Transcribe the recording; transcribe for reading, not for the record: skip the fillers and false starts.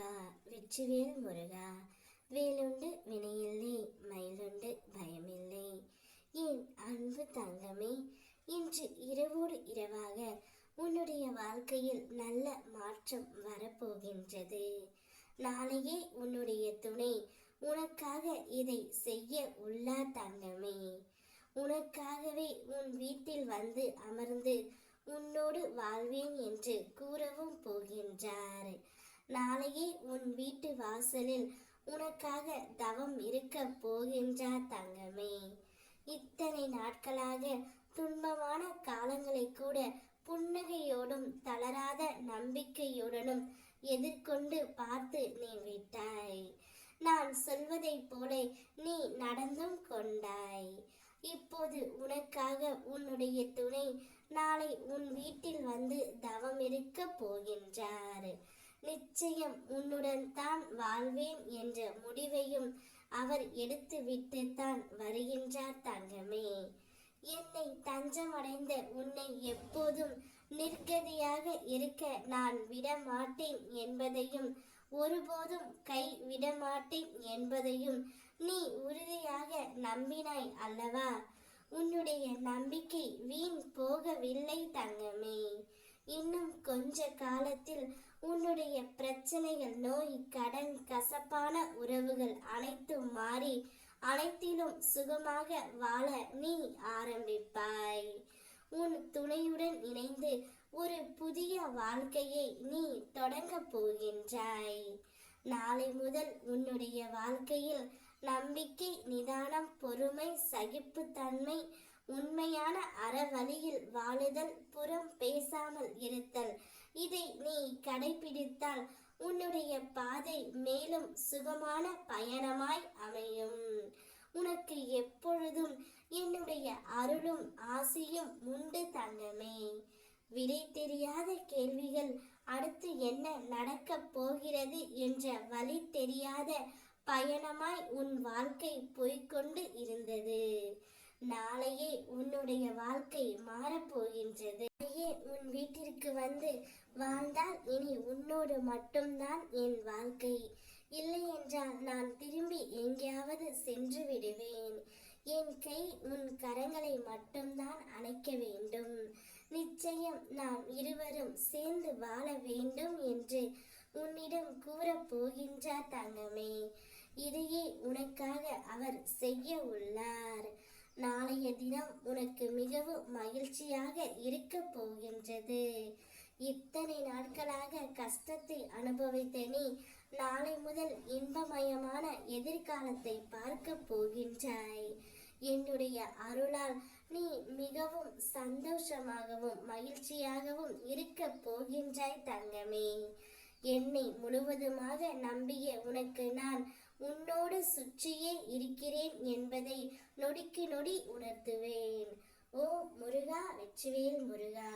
முருகா வெற்றிவேல் முருகா, வேலுண்டு வினையில்லை, மயிலுண்டு பயமில்லை. என் அன்பு தங்கமே, இன்று இரவோடு இரவாக உன்னுடைய வாழ்க்கையில் நல்ல மாற்றம் வரப்போகின்றது. நாளையே உன்னுடைய துணை உனக்காக இதை செய்ய உள்ளார் தங்கமே. உனக்காகவே உன் வீட்டில் வந்து அமர்ந்து உன்னோடு வாழ்வேன் என்று கூறவும் போகின்றார். நாளையே உன் வீட்டு வாசலில் உனக்காக தவம் இருக்க போகின்றார் தங்கமே. இத்தனை நாட்களாக துன்பமான காலங்களை கூட புன்னகையோடும் தளராத நம்பிக்கையுடனும் எதிர்கொண்டு பார்த்து நீ விட்டாய். நான் சொல்வதைப் போல நீ நடந்தும் கொண்டாய். இப்போது உனக்காக உன்னுடைய துணை நாளை உன் வீட்டில் வந்து தவம் இருக்க போகின்றார். நிச்சயம் உன்னுடன் தான் வாழ்வேன் என்ற முடிவையும் அவர் எடுத்து விட்டுத்தான் வருகின்றார் தங்கமே. என்னை தஞ்சமடைந்த உன்னை எப்போதும் நிர்கதியாக இருக்க நான் விடமாட்டேன் என்பதையும் ஒருபோதும் கை விடமாட்டேன் என்பதையும் நீ உறுதியாக நம்பினாய் அல்லவா? உன்னுடைய நம்பிக்கை வீண் போகவில்லை தங்கமே. இன்னும் கொஞ்ச காலத்தில் உன்னுடைய பிரச்சனைகள், நோய், கடன், கசப்பான உறவுகள் அனைத்தும் மாறி அனைத்திலும் சுகமாக வாழ நீ ஆரம்பிப்பாய். உன் துணையுடன் இணைந்து ஒரு புதிய வாழ்க்கையை நீ தொடங்க போகின்றாய். நாளை முதல் உன்னுடைய வாழ்க்கையில் நம்பிக்கை, நிதானம், பொறுமை, சகிப்புத்தன்மை, உண்மையான அறவழியில் வாழுதல், புறம் பேசாமல் இருத்தல், இதை நீ கடைபிடித்தால் உன்னுடைய பாதை மேலும் சுகமான பயணமாய் அமையும். உனக்கு எப்பொழுதும் என்னுடைய அருளும் ஆசியும் உண்டு தங்கமே. விடை தெரியாத கேள்விகள், அடுத்து என்ன நடக்கப் போகிறது என்ற வழி தெரியாத பயணமாய் உன் வாழ்க்கை போய்கொண்டு இருந்தது. நாளையே உன்னுடைய வாழ்க்கை மாறப்போகின்றது. உன் வீட்டிற்கு வந்து வாழ்ந்தால் இனி உன்னோடு மட்டும்தான் என் வாழ்க்கை. இல்லை என்றால் நான் திரும்பி எங்கேயாவது சென்று விடுவேன். என் கை உன் கரங்களை மட்டும்தான் அணைக்க வேண்டும். நிச்சயம் நாம் இருவரும் சேர்ந்து வாழ வேண்டும் என்று உன்னிடம் கூறப் போகின்றார் தங்கமே. இதையே உனக்காக அவர் செய்ய உள்ளார். நாளைய தினம் உனக்கு மிகவும் மகிழ்ச்சியாக இருக்க போகின்றது. இத்தனை நாட்களாக கஷ்டத்தை அனுபவித்த நீ நாளை முதல் இன்பமயமான எதிர்காலத்தை பார்க்க போகின்றாய். என்னுடைய அருளால் நீ மிகவும் சந்தோஷமாகவும் மகிழ்ச்சியாகவும் இருக்க போகின்றாய் தங்கமே. என்னை முழுவதுமாக நம்பிய உனக்கு நான் உன்னோடு சுற்றியே இருக்கிறேன் என்பதை நொடிக்கு நொடி உணர்த்துவேன். ஓ முருகா வெற்றிவேல் முருகா.